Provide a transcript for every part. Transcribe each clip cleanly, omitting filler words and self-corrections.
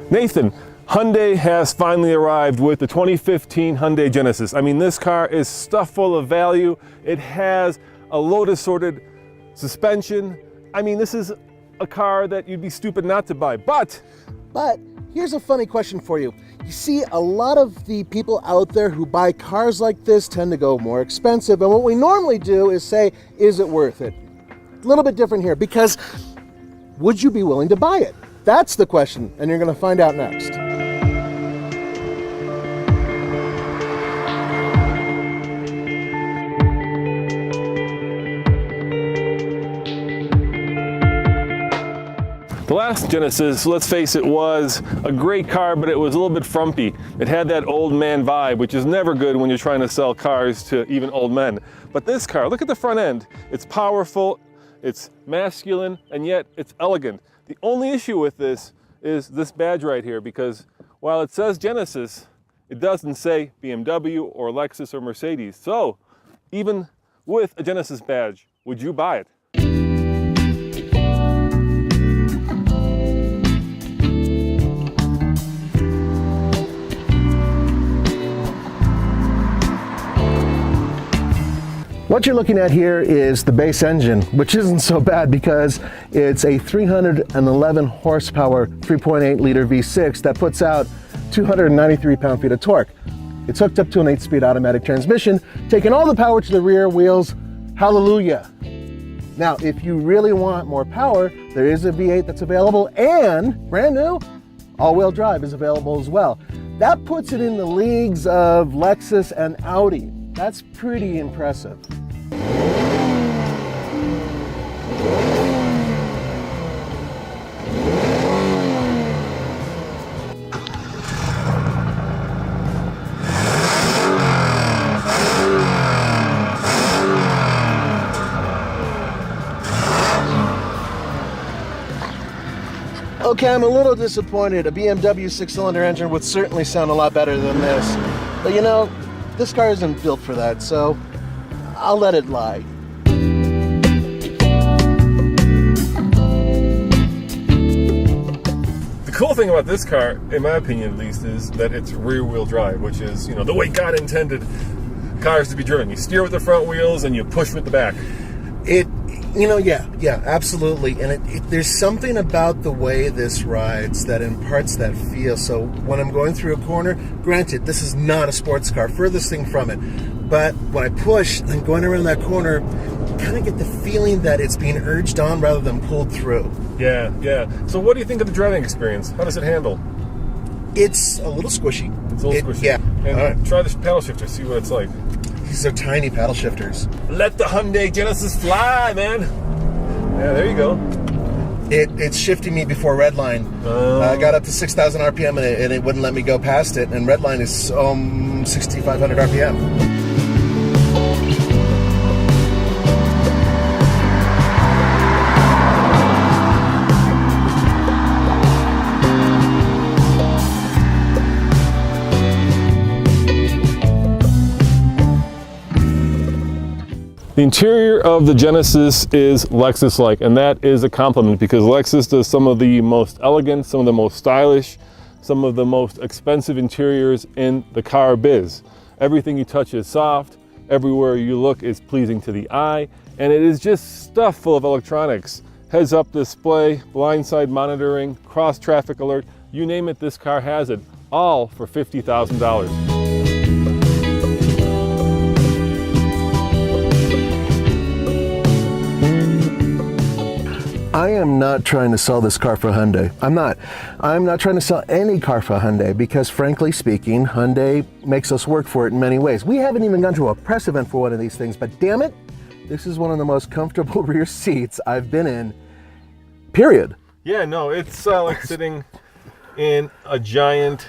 Nathan, Hyundai has finally arrived with the 2015 Hyundai Genesis. I mean, this car is stuffed full of value. It has a Lotus sorted suspension. I mean, this is a car that you'd be stupid not to buy, but here's a funny question for you. You see, a lot of the people out there who buy cars like this tend to go more expensive, and what we normally do is say, is it worth it? A little bit different here, because would you be willing to buy it? That's the question, and you're going to find out next. the last Genesis, let's face it, was a great car, but it was a little bit frumpy. It had that old man vibe, which is never good when you're trying to sell cars to even old men. But this car, look at the front end. It's powerful, it's masculine, and yet it's elegant. The only issue with this is this badge right here, because while it says Genesis, it doesn't say BMW or Lexus or Mercedes. So even with a Genesis badge, would you buy it? What you're looking at here is the base engine, which isn't so bad because it's a 311 horsepower 3.8 liter V6 that puts out 293 pound-feet of torque. It's hooked up to an 8-speed automatic transmission, taking all the power to the rear wheels. Hallelujah. Now, if you really want more power, there is a V8 that's available, and brand new, all-wheel drive is available as well. That puts it in the leagues of Lexus and Audi. That's pretty impressive. Okay, I'm a little disappointed. A BMW 6-cylinder engine would certainly sound a lot better than this. But you know, this car isn't built for that, so I'll let it lie. The cool thing about this car, in my opinion at least, is that it's rear-wheel drive, which is, the way God intended cars to be driven. You steer with the front wheels and you push with the back. Yeah, absolutely. And there's something about the way this rides that imparts that feel. So when I'm going through a corner, granted, this is not a sports car, furthest thing from it. But when I push and going around that corner, you kind of get the feeling that it's being urged on rather than pulled through. Yeah. So what do you think of the driving experience? How does it handle? It's a little squishy. It's a little squishy. Yeah. And All right. Try the paddle shifter, see what it's like. These are tiny paddle shifters. Let the Hyundai Genesis fly, man. Yeah, there you go. It's shifting me before redline. I got up to 6,000 RPM and it wouldn't let me go past it. And redline is 6,500 RPM. The interior of the Genesis is Lexus-like, and that is a compliment because Lexus does some of the most elegant, some of the most stylish, some of the most expensive interiors in the car biz. Everything you touch is soft, everywhere you look is pleasing to the eye, and it is just stuffed full of electronics. Heads-up display, blindside monitoring, cross-traffic alert, you name it, this car has it, all for $50,000. I am not trying to sell this car for Hyundai. I'm not trying to sell any car for Hyundai because frankly speaking, Hyundai makes us work for it in many ways. We haven't even gone to a press event for one of these things, but damn it, this is one of the most comfortable rear seats I've been in, period. Yeah, no, it's like sitting in a giant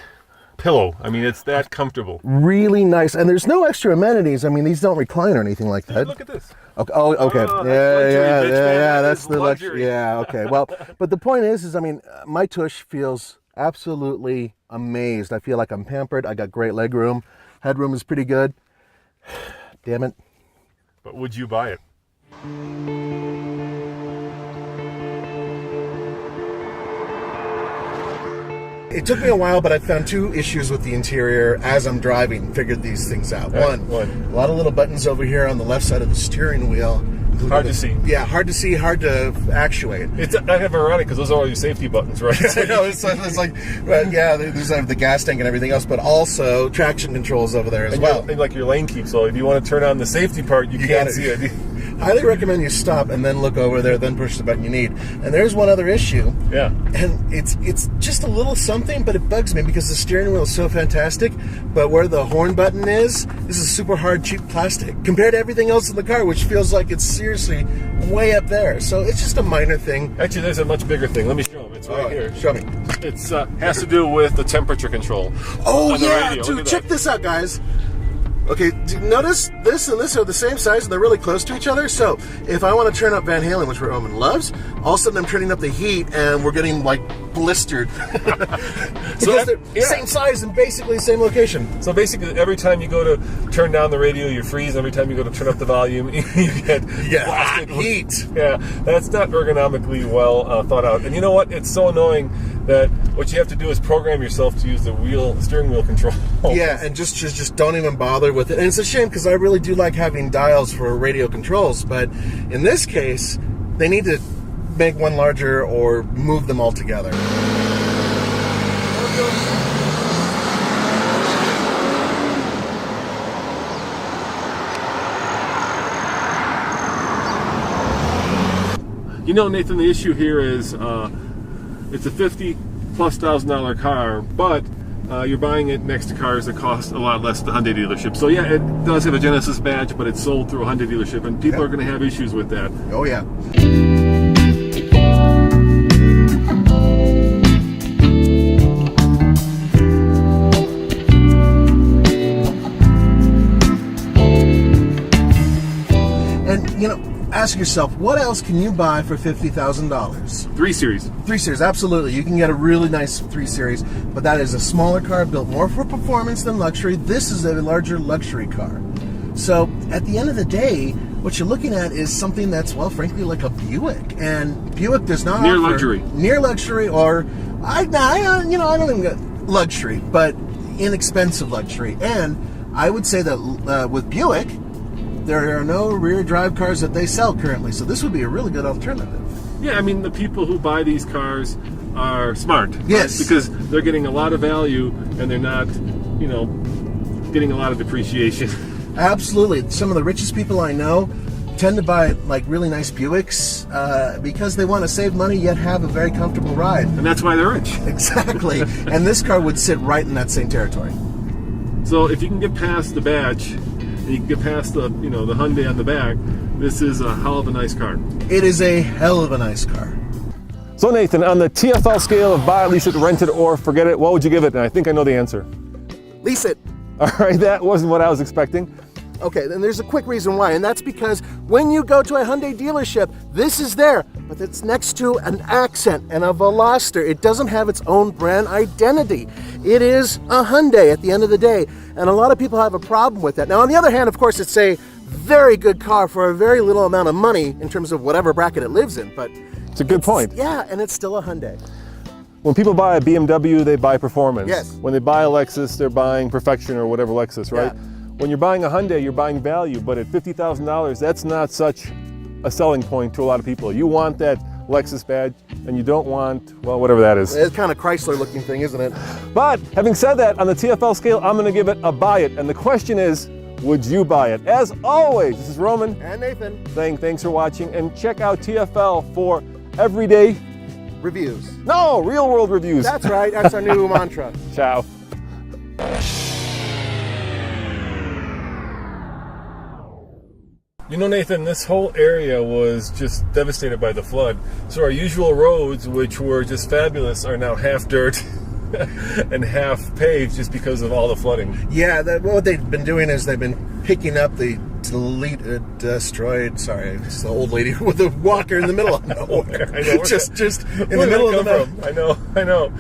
pillow. I mean, it's that comfortable. Really nice, and there's no extra amenities. I mean, these don't recline or anything like that. Look at this. Okay. Oh, okay. Oh, Yeah. That's the luxury. Yeah. Okay. Well, but the point is, I mean, my tush feels absolutely amazed. I feel like I'm pampered. I got great leg room. Headroom is pretty good. Damn it. But would you buy it? It took me a while, but I found two issues with the interior as I'm driving. Figured these things out. One, a lot of little buttons over here on the left side of the steering wheel. Hard to see. Yeah, hard to see, hard to actuate. It's kind of ironic because those are all your safety buttons, right? I know, it's like yeah, there's the gas tank and everything else, but also traction controls over there as well. And like your lane keep, so if you want to turn on the safety part, you can't see it. Highly recommend you stop and then look over there, then push the button you need. And there's one other issue. Yeah. And it's just a little something, but it bugs me because the steering wheel is so fantastic, but where the horn button is, this is super hard, cheap plastic compared to everything else in the car, which feels like it's seriously way up there. So it's just a minor thing. Actually, there's a much bigger thing. Let me show them. It's right here. Show me. It's has to do with the temperature control. Oh yeah, dude, check this out, guys. Okay, notice this and this are the same size and they're really close to each other. So if I want to turn up Van Halen, which Roman loves, all of a sudden I'm turning up the heat and we're getting like blistered. Because they're same size and basically the same location. So basically every time you go to turn down the radio, you freeze. Every time you go to turn up the volume, you get blasted heat. Yeah, that's not ergonomically well thought out. And you know what? It's so annoying that what you have to do is program yourself to use the steering wheel control. Yeah, and just don't even bother with it. And it's a shame because I really do like having dials for radio controls, but in this case, they need to make one larger or move them all together. You know, Nathan, the issue here is it's a $50,000+ car, but you're buying it next to cars that cost a lot less at the Hyundai dealership. So yeah, it does have a Genesis badge, but it's sold through a Hyundai dealership, and people are going to have issues with that. Oh yeah. And you know, ask yourself, what else can you buy for $50,000? 3 Series. 3 Series, absolutely. You can get a really nice 3 Series, but that is a smaller car built more for performance than luxury. This is a larger luxury car. So at the end of the day, what you're looking at is something that's, well, frankly, like a Buick. And Buick does not near offer luxury. Near luxury, or I don't even get luxury, but inexpensive luxury. And I would say that with Buick, there are no rear drive cars that they sell currently, so this would be a really good alternative. Yeah, I mean, the people who buy these cars are smart. Yes. Right? Because they're getting a lot of value and they're not, getting a lot of depreciation. Absolutely. Some of the richest people I know tend to buy like really nice Buicks because they want to save money yet have a very comfortable ride. And that's why they're rich. Exactly. And this car would sit right in that same territory. So if you can get past the badge, and you can get past the the Hyundai on the back, this is a hell of a nice car. It is a hell of a nice car. So Nathan, on the TFL scale of buy it, lease it, rent it, or forget it, what would you give it? And I think I know the answer. Lease it. All right, that wasn't what I was expecting. Okay, then there's a quick reason why, and that's because when you go to a Hyundai dealership, this is there, but it's next to an Accent and a Veloster. It doesn't have its own brand identity. It is a Hyundai at the end of the day, and a lot of people have a problem with that. Now, on the other hand, of course, it's a very good car for a very little amount of money in terms of whatever bracket it lives in, but it's a good point. Yeah, and it's still a Hyundai. When people buy a BMW, they buy performance. Yes. When they buy a Lexus, they're buying perfection or whatever Lexus, right? Yeah. When you're buying a Hyundai, you're buying value, but at $50,000, that's not such a selling point to a lot of people. You want that Lexus badge, and you don't want, well, whatever that is. It's kind of Chrysler-looking thing, isn't it? But having said that, on the TFL scale, I'm going to give it a buy it. And the question is, would you buy it? As always, this is Roman. And Nathan. Saying thanks for watching, and check out TFL for everyday Reviews. No, real world reviews. That's right. That's our new mantra. Ciao. You know, Nathan, this whole area was just devastated by the flood. So our usual roads, which were just fabulous, are now half dirt and half paved just because of all the flooding. Yeah, what they've been doing is they've been picking up the destroyed, sorry, it's the old lady with the walker in the middle of nowhere. I know. just in the middle of the I know.